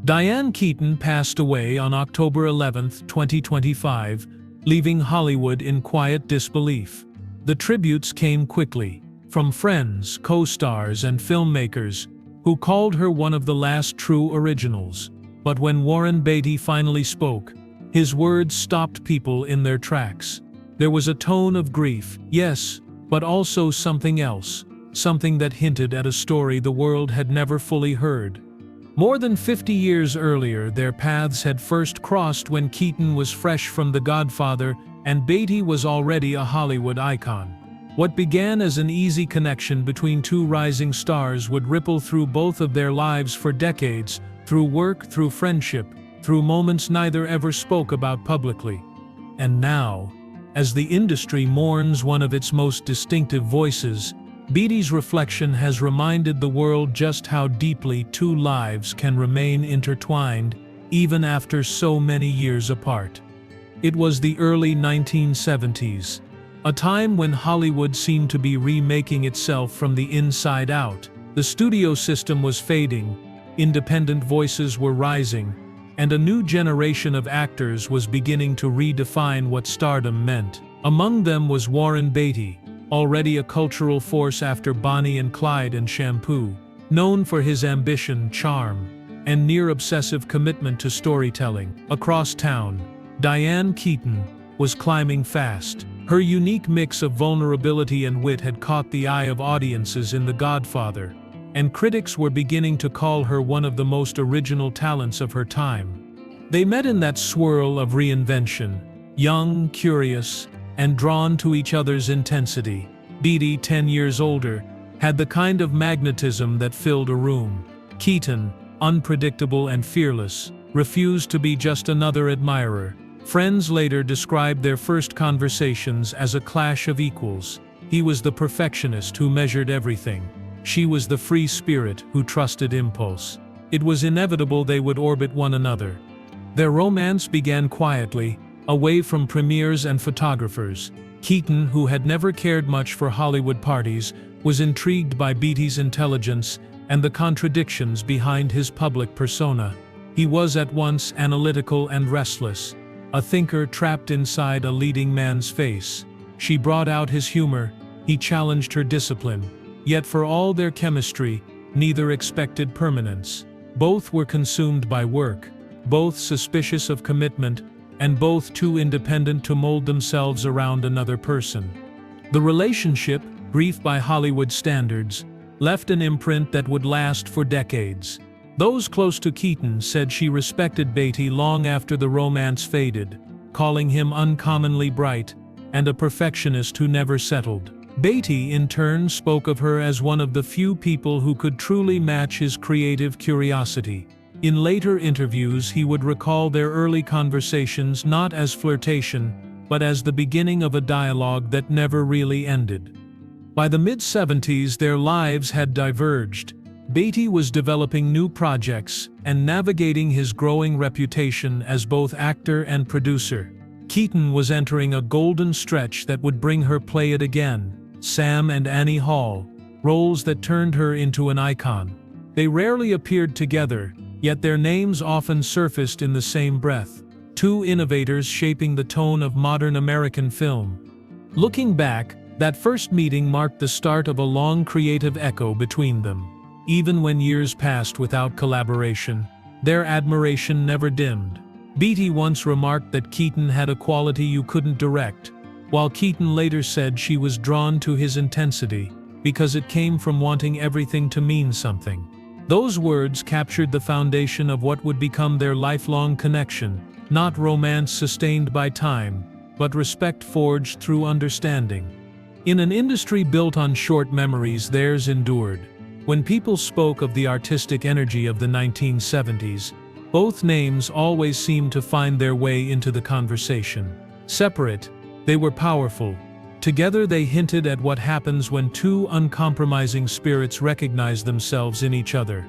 Diane Keaton passed away on October 11, 2025, leaving Hollywood in quiet disbelief. The tributes came quickly, from friends, co-stars, and filmmakers, who called her one of the last true originals. But when Warren Beatty finally spoke, his words stopped people in their tracks. There was a tone of grief, yes, but also something else, something that hinted at a story the world had never fully heard. More than 50 years earlier, their paths had first crossed when Keaton was fresh from The Godfather and Beatty was already a Hollywood icon. What began as an easy connection between two rising stars would ripple through both of their lives for decades, through work, through friendship, through moments neither ever spoke about publicly. And now, as the industry mourns one of its most distinctive voices, Beatty's reflection has reminded the world just how deeply two lives can remain intertwined, even after so many years apart. It was the early 1970s, a time when Hollywood seemed to be remaking itself from the inside out. The studio system was fading, independent voices were rising, and a new generation of actors was beginning to redefine what stardom meant. Among them was Warren Beatty, already a cultural force after Bonnie and Clyde and Shampoo, known for his ambition, charm, and near-obsessive commitment to storytelling. Across town, Diane Keaton was climbing fast. Her unique mix of vulnerability and wit had caught the eye of audiences in The Godfather, and critics were beginning to call her one of the most original talents of her time. They met in that swirl of reinvention, young, curious, and drawn to each other's intensity. Beatty, 10 years older, had the kind of magnetism that filled a room. Keaton, unpredictable and fearless, refused to be just another admirer. Friends later described their first conversations as a clash of equals. He was the perfectionist who measured everything. She was the free spirit who trusted impulse. It was inevitable they would orbit one another. Their romance began quietly, away from premieres and photographers. Keaton, who had never cared much for Hollywood parties, was intrigued by Beatty's intelligence and the contradictions behind his public persona. He was at once analytical and restless, a thinker trapped inside a leading man's face. She brought out his humor, he challenged her discipline. Yet for all their chemistry, neither expected permanence. Both were consumed by work, both suspicious of commitment, and both too independent to mold themselves around another person. The relationship, brief by Hollywood standards, left an imprint that would last for decades. Those close to Keaton said she respected Beatty long after the romance faded, calling him uncommonly bright and a perfectionist who never settled. Beatty, in turn, spoke of her as one of the few people who could truly match his creative curiosity. In later interviews, he would recall their early conversations not as flirtation, but as the beginning of a dialogue that never really ended. By the mid-70s, their lives had diverged. Beatty was developing new projects and navigating his growing reputation as both actor and producer. Keaton was entering a golden stretch that would bring her Play It Again, Sam and Annie Hall, roles that turned her into an icon. They rarely appeared together, yet their names often surfaced in the same breath. Two innovators shaping the tone of modern American film. Looking back, that first meeting marked the start of a long creative echo between them. Even when years passed without collaboration, their admiration never dimmed. Beatty once remarked that Keaton had a quality you couldn't direct, while Keaton later said she was drawn to his intensity because it came from wanting everything to mean something. Those words captured the foundation of what would become their lifelong connection, not romance sustained by time, but respect forged through understanding. In an industry built on short memories, theirs endured. When people spoke of the artistic energy of the 1970s, both names always seemed to find their way into the conversation. Separate, they were powerful. Together they hinted at what happens when two uncompromising spirits recognize themselves in each other.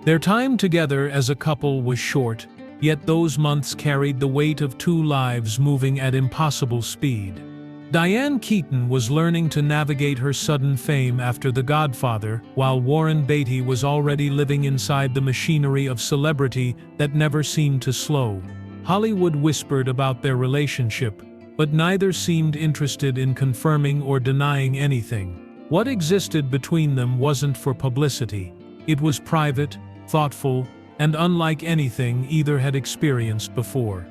Their time together as a couple was short, yet those months carried the weight of two lives moving at impossible speed. Diane Keaton was learning to navigate her sudden fame after The Godfather, while Warren Beatty was already living inside the machinery of celebrity that never seemed to slow. Hollywood whispered about their relationship, but neither seemed interested in confirming or denying anything. What existed between them wasn't for publicity. It was private, thoughtful, and unlike anything either had experienced before.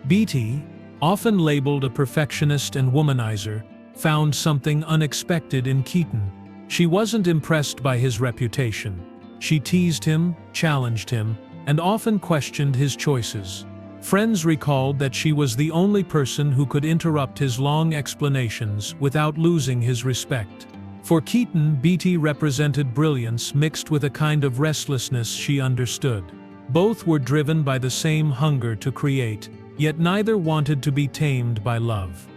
Beatty, often labeled a perfectionist and womanizer, found something unexpected in Keaton. She wasn't impressed by his reputation. She teased him, challenged him, and often questioned his choices. Friends recalled that she was the only person who could interrupt his long explanations without losing his respect. For Keaton, Beatty represented brilliance mixed with a kind of restlessness she understood. Both were driven by the same hunger to create, yet neither wanted to be tamed by love.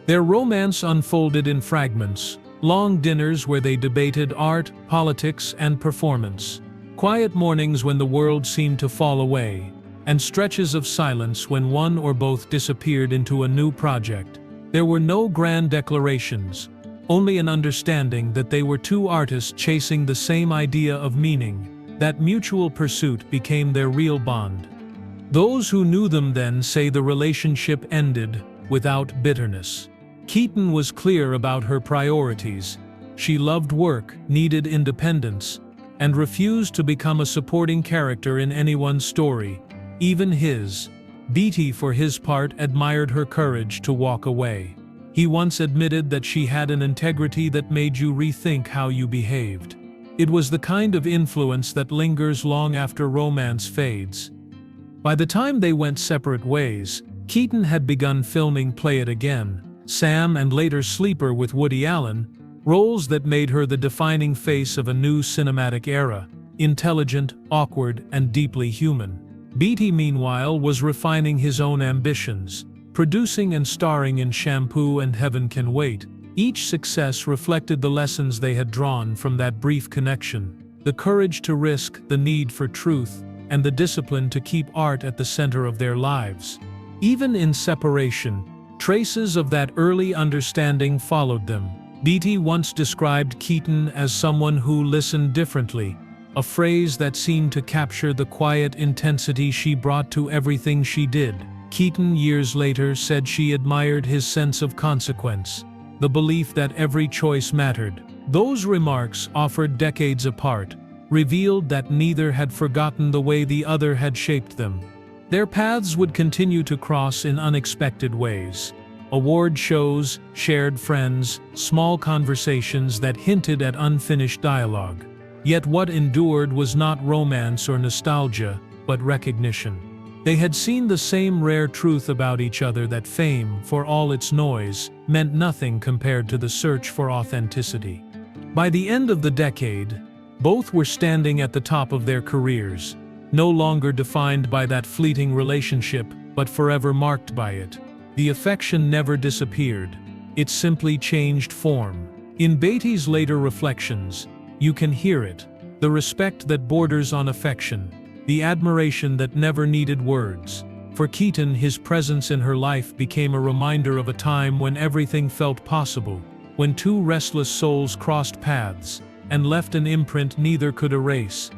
Their romance unfolded in fragments, long dinners where they debated art, politics, and performance, quiet mornings when the world seemed to fall away, and stretches of silence when one or both disappeared into a new project. There were no grand declarations, only an understanding that they were two artists chasing the same idea of meaning. That mutual pursuit became their real bond. Those who knew them then say the relationship ended without bitterness. Keaton was clear about her priorities. She loved work, needed independence, and refused to become a supporting character in anyone's story, even his. Beatty, for his part, admired her courage to walk away. He once admitted that she had an integrity that made you rethink how you behaved. It was the kind of influence that lingers long after romance fades. By the time they went separate ways, Keaton had begun filming Play It Again, Sam, and later Sleeper with Woody Allen, roles that made her the defining face of a new cinematic era, intelligent, awkward, and deeply human. Beatty, meanwhile, was refining his own ambitions, producing and starring in Shampoo and Heaven Can Wait. Each success reflected the lessons they had drawn from that brief connection: the courage to risk, the need for truth, and the discipline to keep art at the center of their lives. Even in separation, traces of that early understanding followed them. Beatty once described Keaton as someone who listened differently, a phrase that seemed to capture the quiet intensity she brought to everything she did. Keaton years later said she admired his sense of consequence, the belief that every choice mattered. Those remarks, offered decades apart, revealed that neither had forgotten the way the other had shaped them. Their paths would continue to cross in unexpected ways. Award shows, shared friends, small conversations that hinted at unfinished dialogue. Yet what endured was not romance or nostalgia, but recognition. They had seen the same rare truth about each other, that fame, for all its noise, meant nothing compared to the search for authenticity. By the end of the decade, both were standing at the top of their careers, no longer defined by that fleeting relationship, but forever marked by it. The affection never disappeared, it simply changed form. In Beatty's later reflections, you can hear it: the respect that borders on affection, the admiration that never needed words. For Keaton, his presence in her life became a reminder of a time when everything felt possible, when two restless souls crossed paths and left an imprint neither could erase.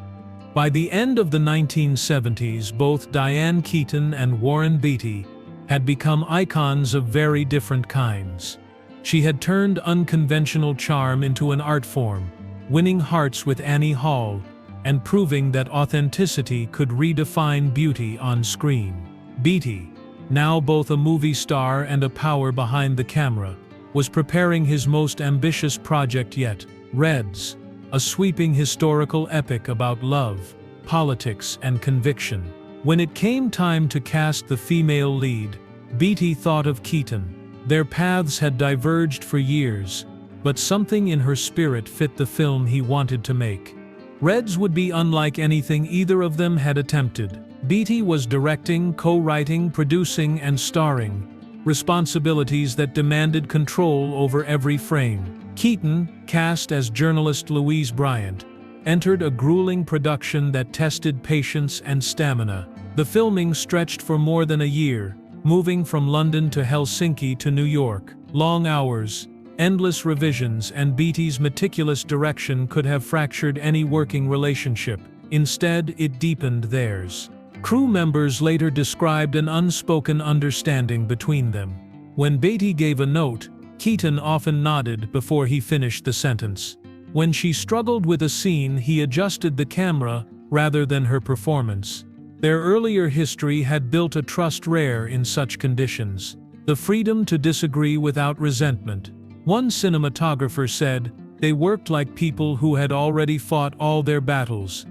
By the end of the 1970s, both Diane Keaton and Warren Beatty had become icons of very different kinds. She had turned unconventional charm into an art form, winning hearts with Annie Hall, and proving that authenticity could redefine beauty on screen. Beatty, now both a movie star and a power behind the camera, was preparing his most ambitious project yet, Reds, a sweeping historical epic about love, politics, and conviction. When it came time to cast the female lead, Beatty thought of Keaton. Their paths had diverged for years, but something in her spirit fit the film he wanted to make. Reds would be unlike anything either of them had attempted. Beatty was directing, co-writing, producing, and starring, responsibilities that demanded control over every frame. Keaton, cast as journalist Louise Bryant, entered a grueling production that tested patience and stamina. The filming stretched for more than a year, moving from London to Helsinki to New York. Long hours, endless revisions, and Beatty's meticulous direction could have fractured any working relationship. Instead, it deepened theirs. Crew members later described an unspoken understanding between them. When Beatty gave a note, Keaton often nodded before he finished the sentence. When she struggled with a scene, he adjusted the camera rather than her performance. Their earlier history had built a trust rare in such conditions. The freedom to disagree without resentment. One cinematographer said, "They worked like people who had already fought all their battles."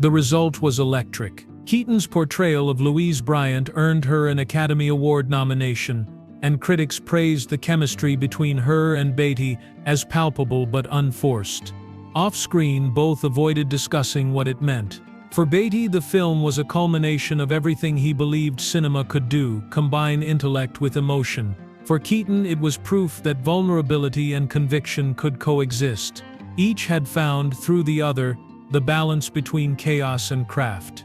The result was electric. Keaton's portrayal of Louise Bryant earned her an Academy Award nomination, and critics praised the chemistry between her and Beatty as palpable but unforced. Off-screen, both avoided discussing what it meant. For Beatty, the film was a culmination of everything he believed cinema could do, combine intellect with emotion. For Keaton, it was proof that vulnerability and conviction could coexist. Each had found, through the other, the balance between chaos and craft.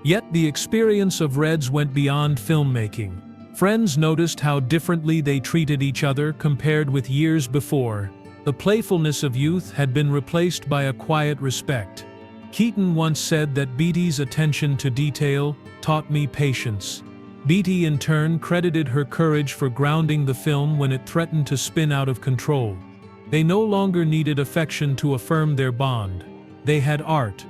Yet the experience of Reds went beyond filmmaking. Friends noticed how differently they treated each other compared with years before. The playfulness of youth had been replaced by a quiet respect. Keaton once said that Beatty's attention to detail taught me patience. Beatty in turn credited her courage for grounding the film when it threatened to spin out of control. They no longer needed affection to affirm their bond. They had art.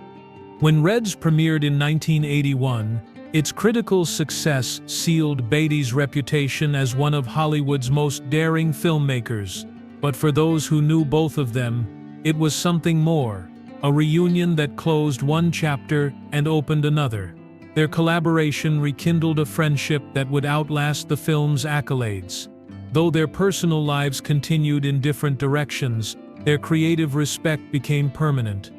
When Reds premiered in 1981, its critical success sealed Beatty's reputation as one of Hollywood's most daring filmmakers. But for those who knew both of them, it was something more. A reunion that closed one chapter and opened another. Their collaboration rekindled a friendship that would outlast the film's accolades. Though their personal lives continued in different directions, their creative respect became permanent.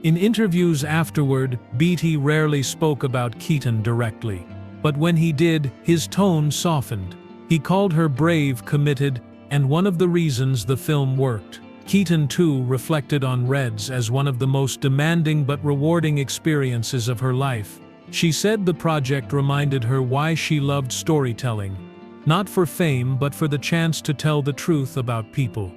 In interviews afterward, Beatty rarely spoke about Keaton directly. But when he did, his tone softened. He called her brave, committed, and one of the reasons the film worked. Keaton, too, reflected on Reds as one of the most demanding but rewarding experiences of her life. She said the project reminded her why she loved storytelling. Not for fame, but for the chance to tell the truth about people.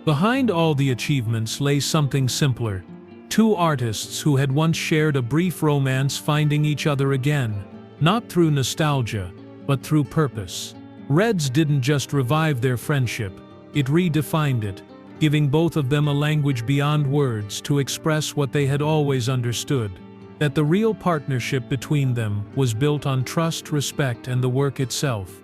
Behind all the achievements lay something simpler. Two artists who had once shared a brief romance finding each other again, not through nostalgia, but through purpose. Reds didn't just revive their friendship, it redefined it, giving both of them a language beyond words to express what they had always understood. That the real partnership between them was built on trust, respect, and the work itself.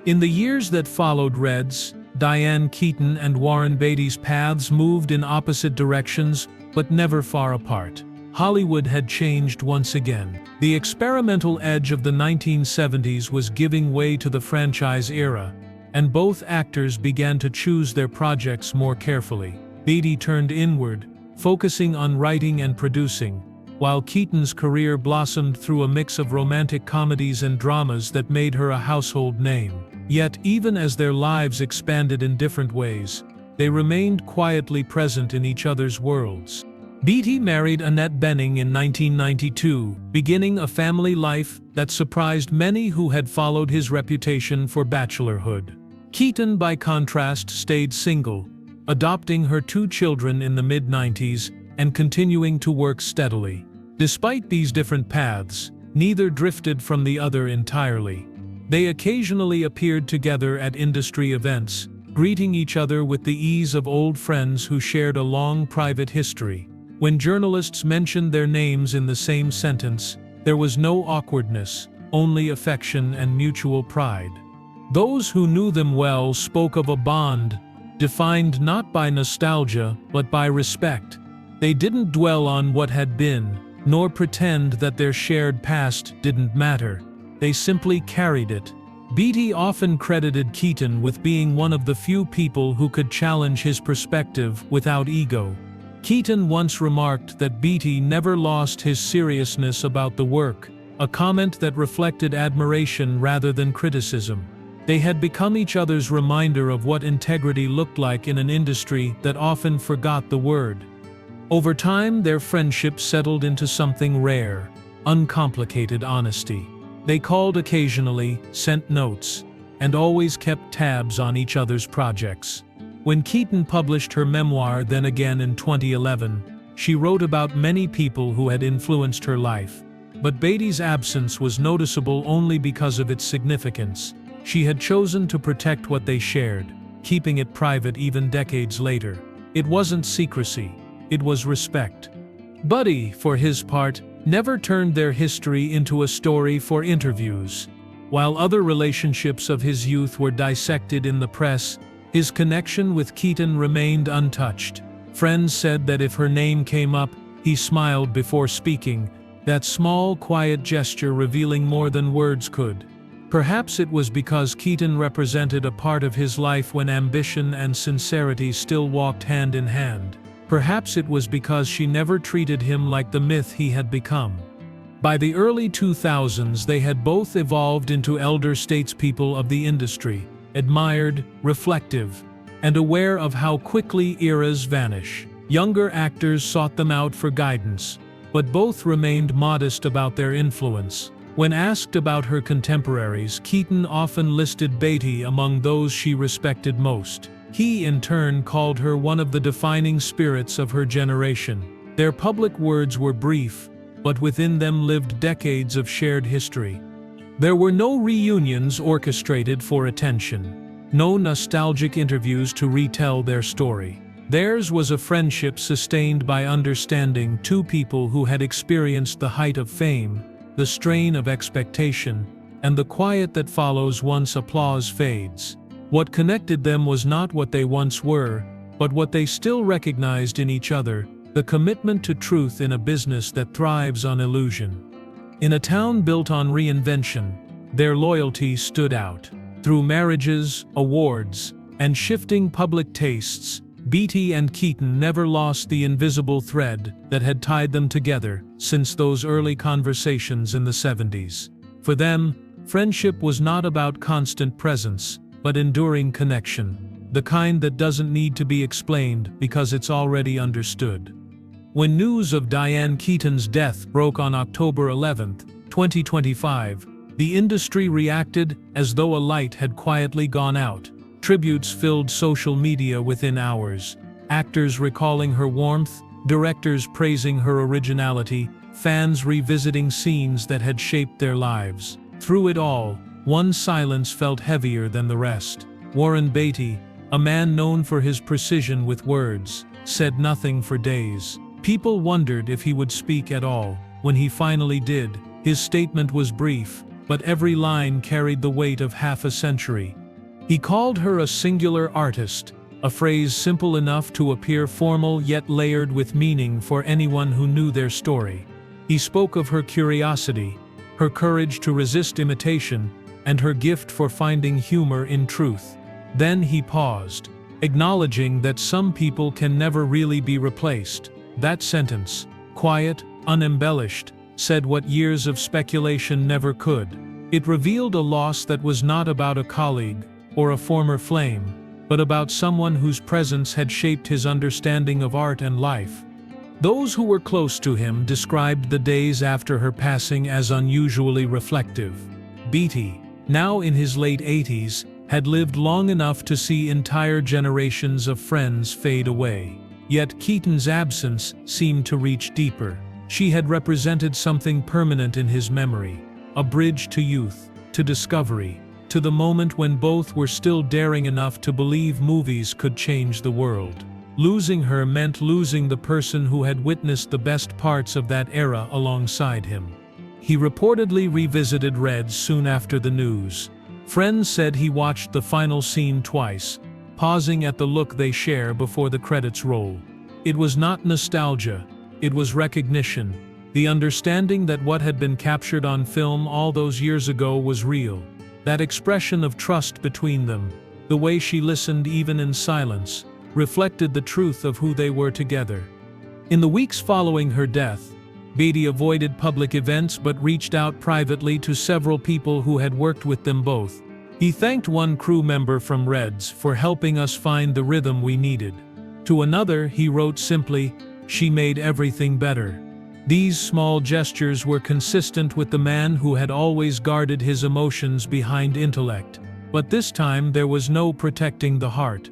In the years that followed Reds, Diane Keaton and Warren Beatty's paths moved in opposite directions, but never far apart. Hollywood had changed once again. The experimental edge of the 1970s was giving way to the franchise era, and both actors began to choose their projects more carefully. Beatty turned inward, focusing on writing and producing, while Keaton's career blossomed through a mix of romantic comedies and dramas that made her a household name. Yet, even as their lives expanded in different ways, they remained quietly present in each other's worlds. Beatty married Annette Bening in 1992, beginning a family life that surprised many who had followed his reputation for bachelorhood. Keaton, by contrast, stayed single, adopting her two children in the mid-90s and continuing to work steadily. Despite these different paths, neither drifted from the other entirely. They occasionally appeared together at industry events, greeting each other with the ease of old friends who shared a long private history. When journalists mentioned their names in the same sentence, there was no awkwardness, only affection and mutual pride. Those who knew them well spoke of a bond, defined not by nostalgia, but by respect. They didn't dwell on what had been, nor pretend that their shared past didn't matter. They simply carried it. Beatty often credited Keaton with being one of the few people who could challenge his perspective without ego. Keaton once remarked that Beatty never lost his seriousness about the work, a comment that reflected admiration rather than criticism. They had become each other's reminder of what integrity looked like in an industry that often forgot the word. Over time, their friendship settled into something rare, uncomplicated honesty. They called occasionally, sent notes, and always kept tabs on each other's projects. When Keaton published her memoir Then Again in 2011, she wrote about many people who had influenced her life. But Beatty's absence was noticeable only because of its significance. She had chosen to protect what they shared, keeping it private even decades later. It wasn't secrecy, it was respect. Beatty, for his part, never turned their history into a story for interviews. While other relationships of his youth were dissected in the press, his connection with Keaton remained untouched. Friends said that if her name came up, he smiled before speaking, that small, quiet gesture revealing more than words could. Perhaps it was because Keaton represented a part of his life when ambition and sincerity still walked hand in hand. Perhaps it was because she never treated him like the myth he had become. By the early 2000s, they had both evolved into elder statespeople of the industry, admired, reflective, and aware of how quickly eras vanish. Younger actors sought them out for guidance, but both remained modest about their influence. When asked about her contemporaries, Keaton often listed Beatty among those she respected most. He, in turn, called her one of the defining spirits of her generation. Their public words were brief, but within them lived decades of shared history. There were no reunions orchestrated for attention, no nostalgic interviews to retell their story. Theirs was a friendship sustained by understanding, two people who had experienced the height of fame, the strain of expectation, and the quiet that follows once applause fades. What connected them was not what they once were, but what they still recognized in each other, the commitment to truth in a business that thrives on illusion. In a town built on reinvention, their loyalty stood out. Through marriages, awards, and shifting public tastes, Beatty and Keaton never lost the invisible thread that had tied them together since those early conversations in the 70s. For them, friendship was not about constant presence, but enduring connection, the kind that doesn't need to be explained because it's already understood. When news of Diane Keaton's death broke on October 11, 2025, the industry reacted as though a light had quietly gone out. Tributes filled social media within hours, actors recalling her warmth, directors praising her originality, fans revisiting scenes that had shaped their lives. Through it all, one silence felt heavier than the rest. Warren Beatty, a man known for his precision with words, said nothing for days. People wondered if he would speak at all. When he finally did, his statement was brief, but every line carried the weight of half a century. He called her a singular artist, a phrase simple enough to appear formal yet layered with meaning for anyone who knew their story. He spoke of her curiosity, her courage to resist imitation, and her gift for finding humor in truth. Then he paused, acknowledging that some people can never really be replaced. That sentence, quiet, unembellished, said what years of speculation never could. It revealed a loss that was not about a colleague or a former flame, but about someone whose presence had shaped his understanding of art and life. Those who were close to him described the days after her passing as unusually reflective. Beatty, now in his late 80s, had lived long enough to see entire generations of friends fade away. Yet Keaton's absence seemed to reach deeper. She had represented something permanent in his memory, a bridge to youth, to discovery, to the moment when both were still daring enough to believe movies could change the world. Losing her meant losing the person who had witnessed the best parts of that era alongside him. He reportedly revisited Reds soon after the news. Friends said he watched the final scene twice, pausing at the look they share before the credits roll. It was not nostalgia, it was recognition, the understanding that what had been captured on film all those years ago was real. That expression of trust between them, the way she listened even in silence, reflected the truth of who they were together. In the weeks following her death, Beatty avoided public events but reached out privately to several people who had worked with them both. He thanked one crew member from Reds for helping us find the rhythm we needed. To another, he wrote simply, "She made everything better." These small gestures were consistent with the man who had always guarded his emotions behind intellect. But this time there was no protecting the heart.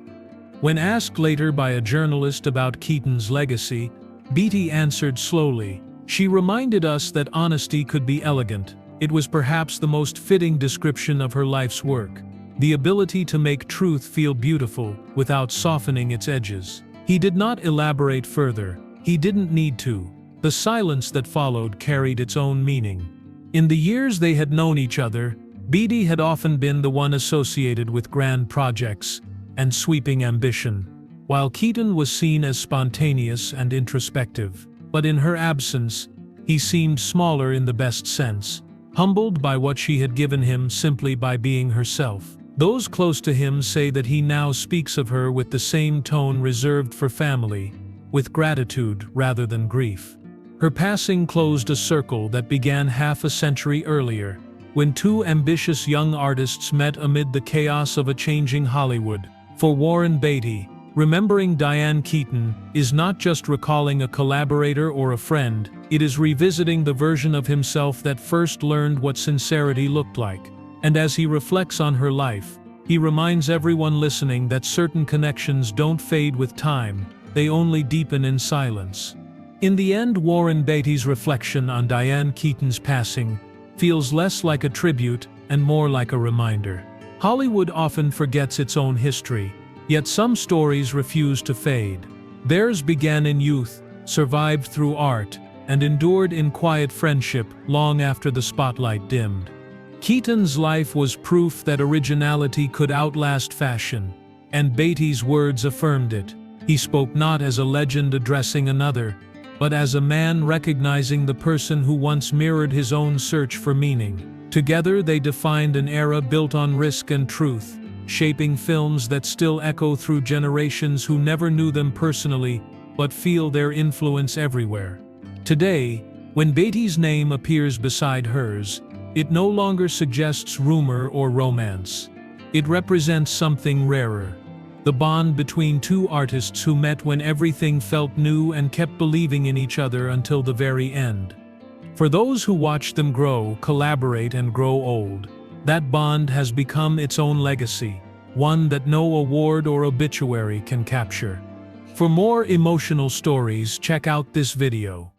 When asked later by a journalist about Keaton's legacy, Beatty answered slowly. She reminded us that honesty could be elegant. It was perhaps the most fitting description of her life's work. The ability to make truth feel beautiful without softening its edges. He did not elaborate further. He didn't need to. The silence that followed carried its own meaning. In the years they had known each other, Beatty had often been the one associated with grand projects and sweeping ambition, while Keaton was seen as spontaneous and introspective. But in her absence, he seemed smaller in the best sense, humbled by what she had given him simply by being herself. Those close to him say that he now speaks of her with the same tone reserved for family, with gratitude rather than grief. Her passing closed a circle that began half a century earlier, when two ambitious young artists met amid the chaos of a changing Hollywood. For Warren Beatty, remembering Diane Keaton is not just recalling a collaborator or a friend, it is revisiting the version of himself that first learned what sincerity looked like. And as he reflects on her life, he reminds everyone listening that certain connections don't fade with time, they only deepen in silence. In the end, Warren Beatty's reflection on Diane Keaton's passing feels less like a tribute and more like a reminder. Hollywood often forgets its own history, yet some stories refuse to fade. Theirs began in youth, survived through art, and endured in quiet friendship long after the spotlight dimmed. Keaton's life was proof that originality could outlast fashion, and Beatty's words affirmed it. He spoke not as a legend addressing another, but as a man recognizing the person who once mirrored his own search for meaning. Together they defined an era built on risk and truth, shaping films that still echo through generations who never knew them personally, but feel their influence everywhere. Today, when Beatty's name appears beside hers, it no longer suggests rumor or romance. It represents something rarer. The bond between two artists who met when everything felt new and kept believing in each other until the very end. For those who watched them grow, collaborate, and grow old, that bond has become its own legacy, one that no award or obituary can capture. For more emotional stories, check out this video.